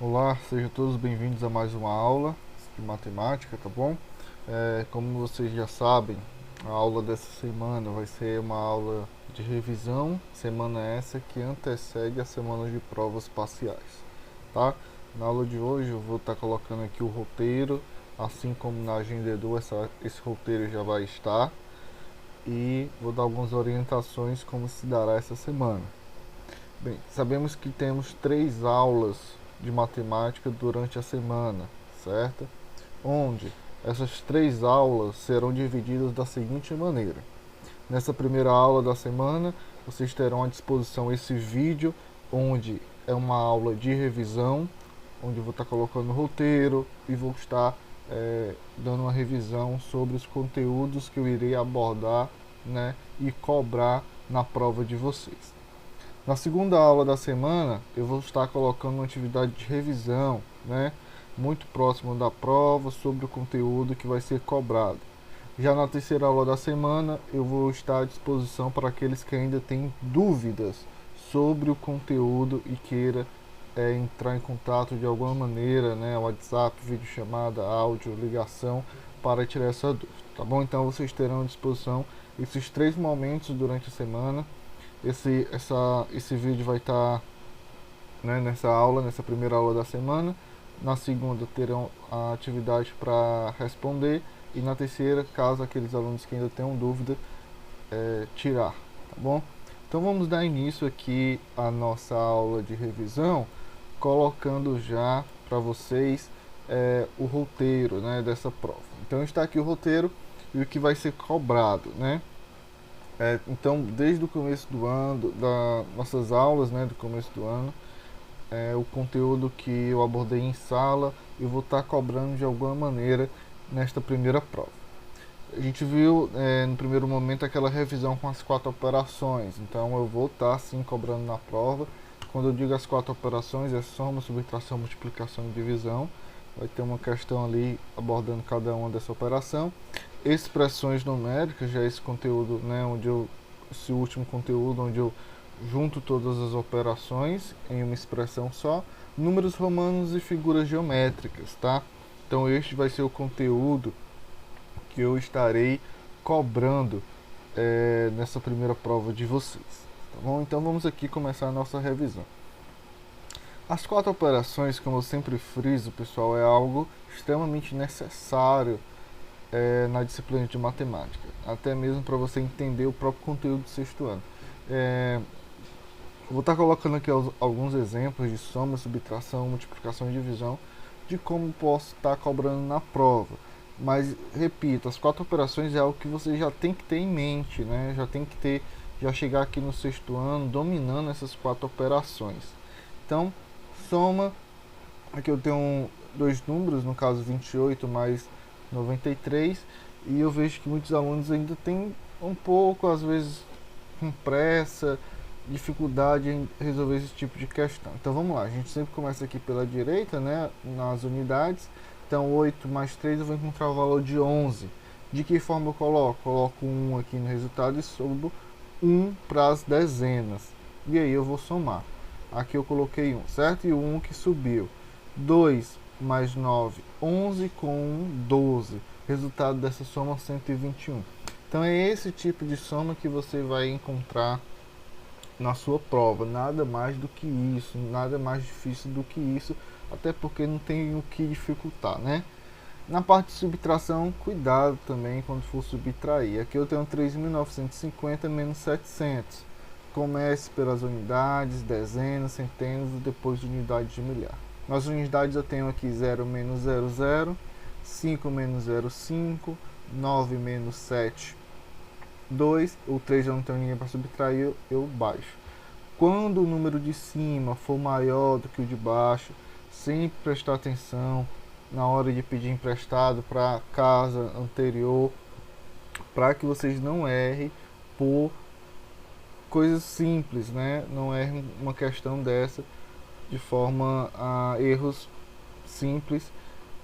Olá, sejam todos bem-vindos a mais uma aula de matemática, tá bom? Como vocês já sabem, a aula dessa semana vai ser uma aula de revisão, semana essa que antecede a semana de provas parciais, tá? Na aula de hoje eu vou estar colocando aqui o roteiro, assim como na agenda Edu, esse roteiro já vai estar, e vou dar algumas orientações como se dará essa semana. Bem, sabemos que temos 3 aulas de matemática durante a semana, certo? Onde essas 3 aulas serão divididas da seguinte maneira: nessa primeira aula da semana, vocês terão à disposição esse vídeo, onde é uma aula de revisão, onde eu vou estar colocando o roteiro e vou estar dando uma revisão sobre os conteúdos que eu irei abordar, né, e cobrar na prova de vocês. Na segunda aula da semana, eu vou estar colocando uma atividade de revisão, né, muito próximo da prova, sobre o conteúdo que vai ser cobrado. Já na terceira aula da semana, eu vou estar à disposição para aqueles que ainda têm dúvidas sobre o conteúdo e queira entrar em contato de alguma maneira, né, WhatsApp, videochamada, áudio, ligação, para tirar essa dúvida, tá bom? Então vocês terão à disposição esses 3 momentos durante a semana. Esse vídeo vai estar, né, nessa primeira aula da semana. Na segunda terão a atividade para responder. E na terceira, caso aqueles alunos que ainda tenham dúvida, tirar, tá bom? Então vamos dar início aqui à nossa aula de revisão, colocando já para vocês o roteiro, né, dessa prova. Então está aqui o roteiro e o que vai ser cobrado, né? Então, desde o começo do ano, das nossas aulas, né, do começo do ano, o conteúdo que eu abordei em sala, eu vou estar cobrando de alguma maneira nesta primeira prova. A gente viu no primeiro momento aquela revisão com as 4 operações, então eu vou estar sim cobrando na prova. Quando eu digo as 4 operações, é soma, subtração, multiplicação e divisão. Vai ter uma questão ali abordando cada uma dessa operação. Expressões numéricas, já esse conteúdo, né, esse último conteúdo onde eu junto todas as operações em uma expressão só. Números romanos e figuras geométricas, tá? Então este vai ser o conteúdo que eu estarei cobrando nessa primeira prova de vocês, tá bom? Então vamos aqui começar a nossa revisão. As 4 operações, como eu sempre friso, pessoal, é algo extremamente necessário na disciplina de matemática, até mesmo para você entender o próprio conteúdo do sexto ano. Vou estar colocando aqui alguns exemplos de soma, subtração, multiplicação e divisão de como posso estar cobrando na prova. Mas repito, as 4 operações é algo que você já tem que ter em mente, né? Já chegar aqui no sexto ano dominando essas 4 operações. Então, soma, aqui eu tenho 2 números, no caso 28 mais 93, e eu vejo que muitos alunos ainda têm um pouco, às vezes, com pressa, dificuldade em resolver esse tipo de questão. Então vamos lá, a gente sempre começa aqui pela direita, né, nas unidades. Então 8 mais 3 eu vou encontrar o valor de 11. De que forma eu coloco? Coloco 1 aqui no resultado e subo 1 para as dezenas. E aí eu vou somar. Aqui eu coloquei 1, certo? E o 1 que subiu. 2 mais 9, 11 com 1, 12. Resultado dessa soma, 121. Então é esse tipo de soma que você vai encontrar na sua prova. Nada mais do que isso, nada mais difícil do que isso, até porque não tem o que dificultar, né? Na parte de subtração, cuidado também quando for subtrair. Aqui eu tenho 3.950 menos 700. Comece pelas unidades, dezenas, centenas e depois unidades de milhar. Nas unidades eu tenho aqui 0 menos 00, 5 menos 05, 9 menos 7, 2, o 3 eu não tenho ninguém para subtrair, eu baixo. Quando o número de cima for maior do que o de baixo, sempre prestar atenção na hora de pedir emprestado para a casa anterior, para que vocês não errem por coisas simples, né? Não errem uma questão dessa de forma a erros simples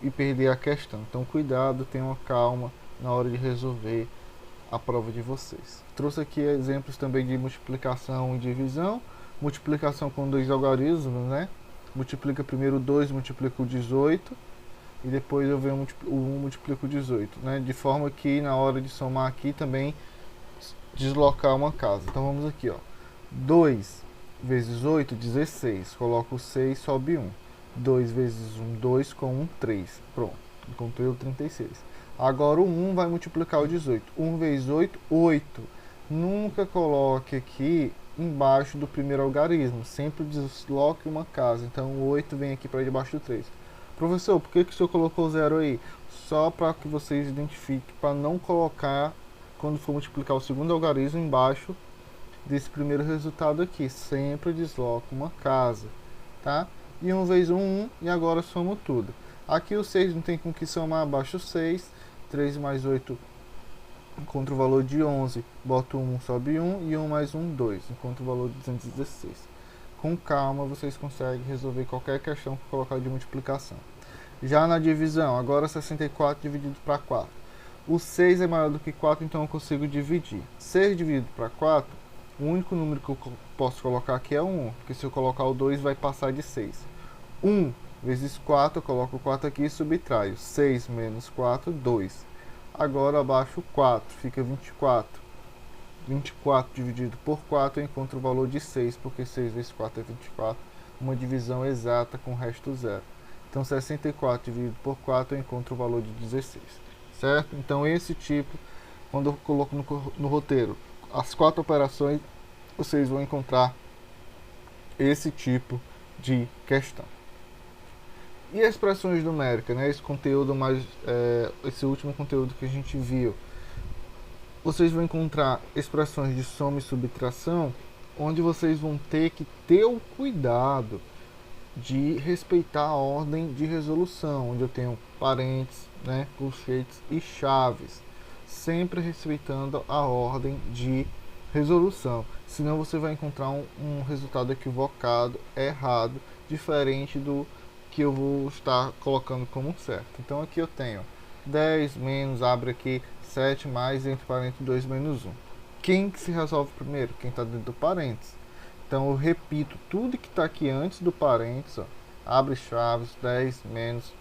e perder a questão. Então cuidado, tenham calma na hora de resolver a prova de vocês. Trouxe aqui exemplos também de multiplicação e divisão. Multiplicação com 2 algarismos, né? multiplica primeiro o 2, multiplica o 18, e depois eu venho o 1 multiplica o 18, né? De forma que na hora de somar aqui também deslocar uma casa. Então vamos aqui, ó. 2 vezes 8, 16. Coloco o 6, sobe 1. 2 vezes 1, 2, com 1, 3. Pronto, encontrei o 36. Agora o 1 vai multiplicar o 18. 1 vezes 8, 8. Nunca coloque aqui embaixo do primeiro algarismo. Sempre desloque uma casa. Então o 8 vem aqui para debaixo do 3. Professor, por que o senhor colocou 0 aí? Só para que vocês identifiquem, para não colocar, quando for multiplicar o segundo algarismo, embaixo desse primeiro resultado aqui. Sempre desloca uma casa, tá? E 1 vezes 1, 1, e agora somo tudo. Aqui o 6 não tem com que somar, abaixo o 6. 3 mais 8, encontra o valor de 11. Boto 1, sobe 1, e 1 mais 1, 2. Encontra o valor de 216. Com calma, vocês conseguem resolver qualquer questão que colocar de multiplicação. Já na divisão, agora 64 dividido para 4. O 6 é maior do que 4, então eu consigo dividir. 6 dividido para 4, o único número que eu posso colocar aqui é o 1, porque se eu colocar o 2 vai passar de 6. 1 vezes 4, eu coloco o 4 aqui e subtraio. 6 menos 4, 2. Agora abaixo o 4, fica 24. 24 dividido por 4, eu encontro o valor de 6, porque 6 vezes 4 é 24. Uma divisão exata com o resto zero. Então 64 dividido por 4, eu encontro o valor de 16. Certo? Então esse tipo, quando eu coloco no roteiro as 4 operações, vocês vão encontrar esse tipo de questão. E expressões numéricas, né? Esse conteúdo mais, esse último conteúdo que a gente viu, vocês vão encontrar expressões de soma e subtração, onde vocês vão ter que ter o cuidado de respeitar a ordem de resolução, onde eu tenho parênteses, né, colchetes e chaves, sempre respeitando a ordem de resolução, senão você vai encontrar um resultado equivocado, errado, diferente do que eu vou estar colocando como certo. Então aqui eu tenho 10 menos, abre aqui, 7 mais, entre parênteses, 2 menos 1. Quem que se resolve primeiro? Quem está dentro do parênteses. Então eu repito tudo que está aqui antes do parênteses, ó. Abre chaves, 10 menos,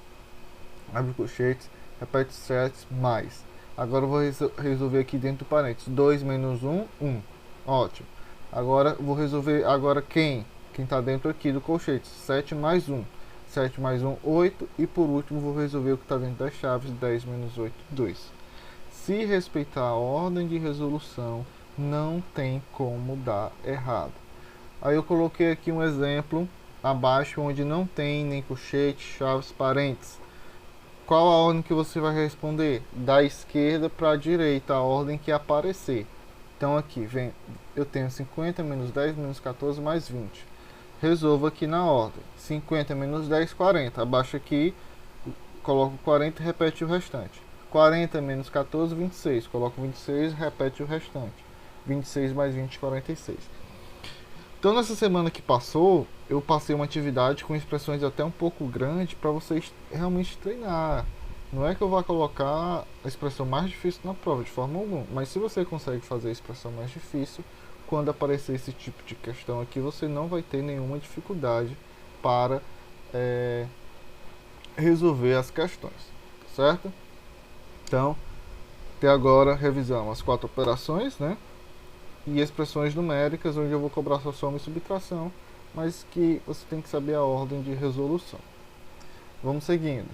abre colchetes, repete 7 mais. Agora eu vou resolver aqui dentro do parênteses. 2 menos 1, 1. Ótimo. Agora eu vou resolver quem está dentro aqui do colchete. 7 mais 1. 7 mais 1, 8. E por último vou resolver o que está dentro das chaves. 10 menos 8, 2. Se respeitar a ordem de resolução, não tem como dar errado. Aí eu coloquei aqui um exemplo abaixo onde não tem nem colchete, chaves, parênteses. Qual a ordem que você vai responder? Da esquerda para a direita, a ordem que aparecer. Então aqui vem, eu tenho 50 menos 10 menos 14 mais 20. Resolvo aqui na ordem. 50 menos 10, 40. Abaixo aqui, coloco 40 e repete o restante. 40 menos 14, 26. Coloco 26 e repete o restante. 26 mais 20, 46. Então nessa semana que passou, eu passei uma atividade com expressões até um pouco grandes para vocês realmente treinar. Não é que eu vá colocar a expressão mais difícil na prova de forma alguma, mas se você consegue fazer a expressão mais difícil, quando aparecer esse tipo de questão aqui, você não vai ter nenhuma dificuldade para resolver as questões, certo? Então, até agora revisamos as 4 operações, né? E expressões numéricas, onde eu vou cobrar só soma e subtração, mas que você tem que saber a ordem de resolução. Vamos seguindo.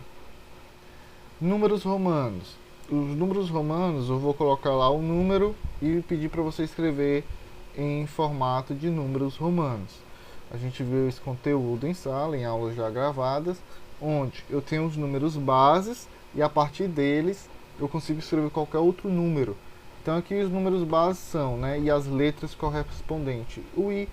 Números romanos. Os números romanos, eu vou colocar lá o número e pedir para você escrever em formato de números romanos. A gente viu esse conteúdo em sala, em aulas já gravadas, onde eu tenho os números bases e a partir deles eu consigo escrever qualquer outro número. Então aqui os números bases são, né, e as letras correspondentes. O I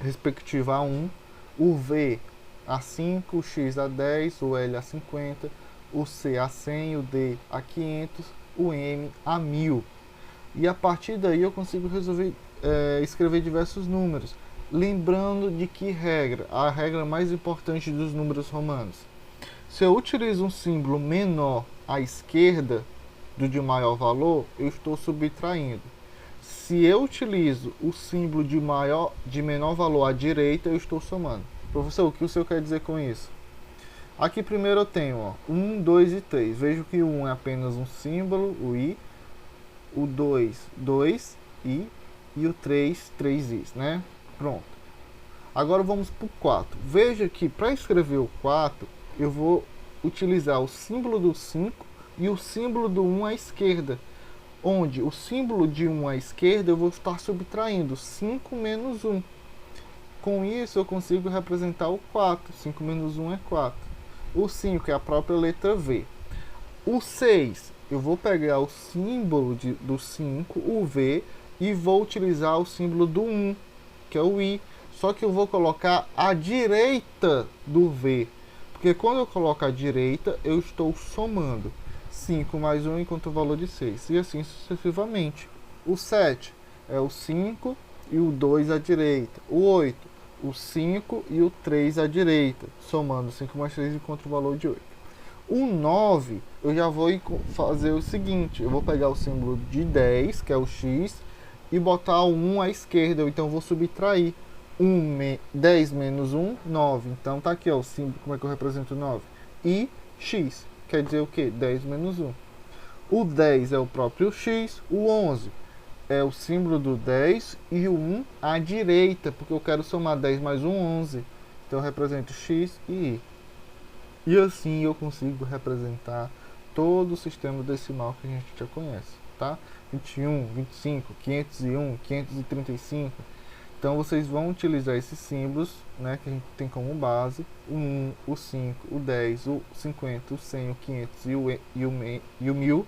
respectivo a 1, o V a 5, o X a 10, o L a 50, o C a 100, o D a 500, o M a 1000. E a partir daí eu consigo resolver, escrever diversos números. Lembrando de que regra? A regra mais importante dos números romanos. Se eu utilizo um símbolo menor à esquerda do de maior valor, eu estou subtraindo. Se eu utilizo o símbolo de menor valor à direita, eu estou somando. Professor, o que o senhor quer dizer com isso? Aqui primeiro eu tenho 1, 2 e 3. Vejo que o 1 é apenas um símbolo, o i. O 2, 2 i. E o 3, 3 is, né? Pronto. Agora vamos para o 4. Veja que para escrever o 4, eu vou utilizar o símbolo do 5 e o símbolo do 1 à esquerda. Onde o símbolo de 1 à esquerda eu vou estar subtraindo 5 menos 1. Com isso eu consigo representar o 4. 5 menos 1 é 4. O 5 é a própria letra V. O 6, eu vou pegar o símbolo do 5, o V, e vou utilizar o símbolo do 1, que é o I. Só que eu vou colocar à direita do V. Porque quando eu coloco à direita, eu estou somando 5 mais 1 enquanto o valor de 6. E assim sucessivamente. O 7 é o 5 e o 2 à direita. O 8, o 5 e o 3 à direita. Somando 5 mais 3 enquanto o valor de 8. O 9, eu já vou fazer o seguinte. Eu vou pegar o símbolo de 10, que é o X, e botar o 1 à esquerda. Então eu vou subtrair 10 menos 1, 9. Então tá aqui ó, o símbolo, como é que eu represento o 9? I, X. Quer dizer o que? 10 menos 1. O 10 é o próprio X. O 11 é o símbolo do 10 e o 1 à direita, porque eu quero somar 10 mais 1, 11. Então eu represento X e I. E assim eu consigo representar todo o sistema decimal que a gente já conhece, tá? 21, 25, 501, 535. Então vocês vão utilizar esses símbolos, né, que a gente tem como base: o 1, o 5, o 10, o 50, o 100, o 500 e o 1000,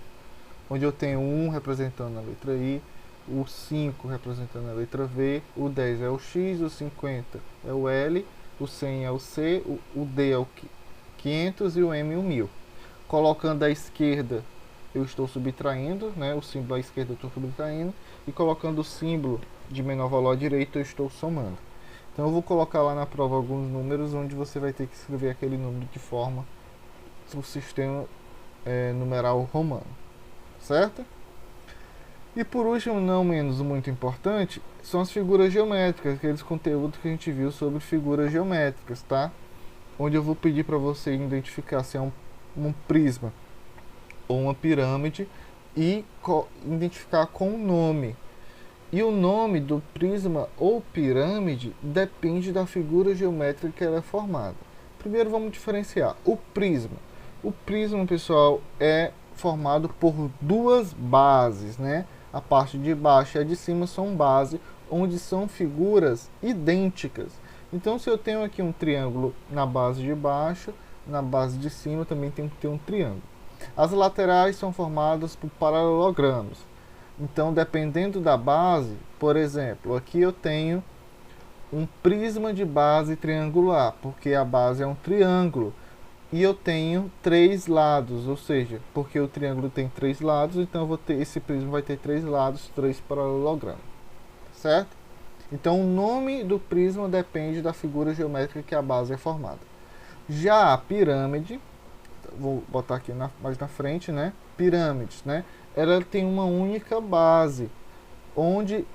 onde eu tenho o 1 representando a letra I, o 5 representando a letra V, o 10 é o X, o 50 é o L, o 100 é o C, o D é o 500 e o M o 1000. Colocando à esquerda, eu estou subtraindo, né, o símbolo à esquerda eu estou subtraindo, e colocando o símbolo de menor valor à direita eu estou somando. Então eu vou colocar lá na prova alguns números onde você vai ter que escrever aquele número de forma o sistema numeral romano, certo? E por último, não menos muito importante, são as figuras geométricas, aqueles conteúdos que a gente viu sobre figuras geométricas, tá? Onde eu vou pedir para você identificar se é um prisma ou uma pirâmide e identificar com o nome. E o nome do prisma ou pirâmide depende da figura geométrica que ela é formada. Primeiro vamos diferenciar o prisma. O prisma, pessoal, é formado por duas bases, né? A parte de baixo e a de cima são base, onde são figuras idênticas. Então, se eu tenho aqui um triângulo na base de baixo, na base de cima também tem que ter um triângulo. As laterais são formadas por paralelogramas. Então, dependendo da base, por exemplo, aqui eu tenho um prisma de base triangular, porque a base é um triângulo. E eu tenho 3 lados, ou seja, porque o triângulo tem 3 lados, então eu vou ter, esse prisma vai ter 3 lados, 3 paralelogramas, certo? Então o nome do prisma depende da figura geométrica que a base é formada. Já a pirâmide, vou botar aqui mais na frente, né? Pirâmides, né? Ela tem uma única base, onde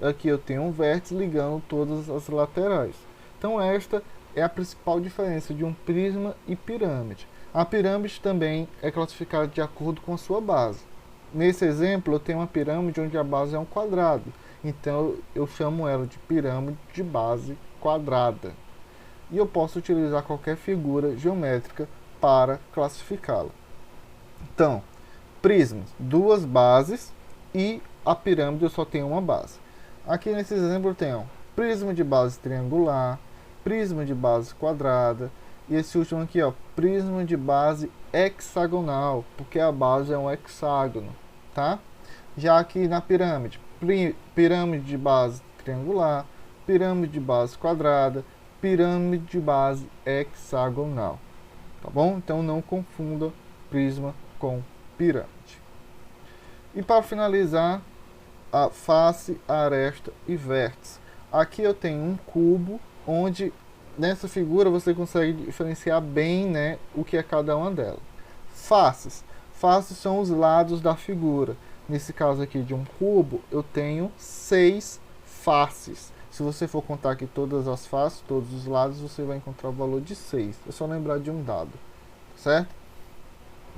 aqui eu tenho um vértice ligando todas as laterais. Então esta é a principal diferença de um prisma e pirâmide. A pirâmide também é classificada de acordo com a sua base. Nesse exemplo, eu tenho uma pirâmide onde a base é um quadrado. Então, eu chamo ela de pirâmide de base quadrada. E eu posso utilizar qualquer figura geométrica para classificá-la. Então, prismas, 2 bases, e a pirâmide eu só tenho uma base. Aqui nesse exemplo eu tenho prisma de base triangular, prisma de base quadrada, e esse último aqui, ó, prisma de base hexagonal, porque a base é um hexágono, tá? Já aqui na pirâmide, pirâmide de base triangular, pirâmide de base quadrada, pirâmide de base hexagonal, tá bom? Então não confunda prisma com pirâmide. E para finalizar, a face, aresta e vértice. Aqui eu tenho um cubo, onde nessa figura você consegue diferenciar bem, né, o que é cada uma delas. Faces. Faces são os lados da figura. Nesse caso aqui de um cubo, eu tenho 6 faces. Se você for contar aqui todas as faces, todos os lados, você vai encontrar o valor de 6. É só lembrar de um dado, certo?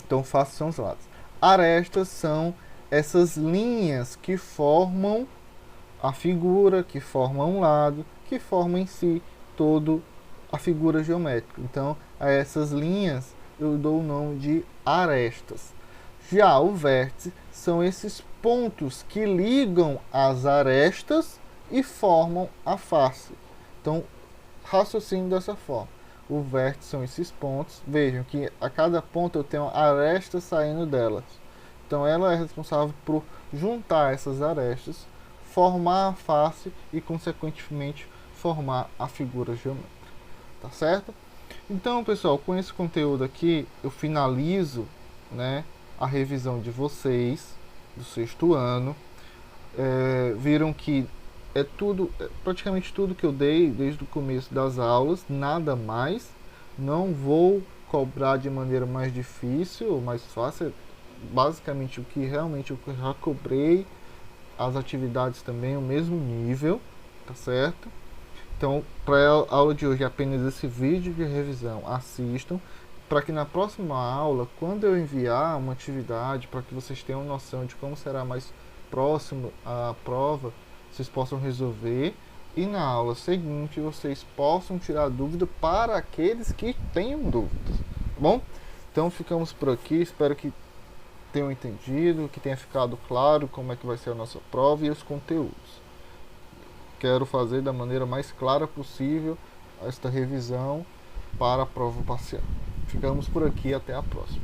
Então, faces são os lados. Arestas são essas linhas que formam a figura, que formam um lado, que formam em si todo a figura geométrica. Então, a essas linhas eu dou o nome de arestas. Já o vértice são esses pontos que ligam as arestas e formam a face. Então, raciocínio dessa forma. O vértice são esses pontos. Vejam que a cada ponto eu tenho arestas saindo delas. Então, ela é responsável por juntar essas arestas, formar a face e, consequentemente, formar a figura geométrica. Tá certo? Então, pessoal, com esse conteúdo aqui, eu finalizo, né, a revisão de vocês do 6º ano. Viram que praticamente tudo que eu dei desde o começo das aulas, nada mais. Não vou cobrar de maneira mais difícil ou mais fácil, basicamente o que realmente eu já cobrei, as atividades também o mesmo nível, tá certo? Então, para a aula de hoje é apenas esse vídeo de revisão, assistam, para que na próxima aula, quando eu enviar uma atividade, para que vocês tenham noção de como será mais próximo a prova, vocês possam resolver, e na aula seguinte vocês possam tirar dúvida para aqueles que tenham dúvidas, tá bom? Então ficamos por aqui, espero que tenham entendido, que tenha ficado claro como é que vai ser a nossa prova e os conteúdos. Quero fazer da maneira mais clara possível esta revisão para a prova parcial. Ficamos por aqui, até a próxima.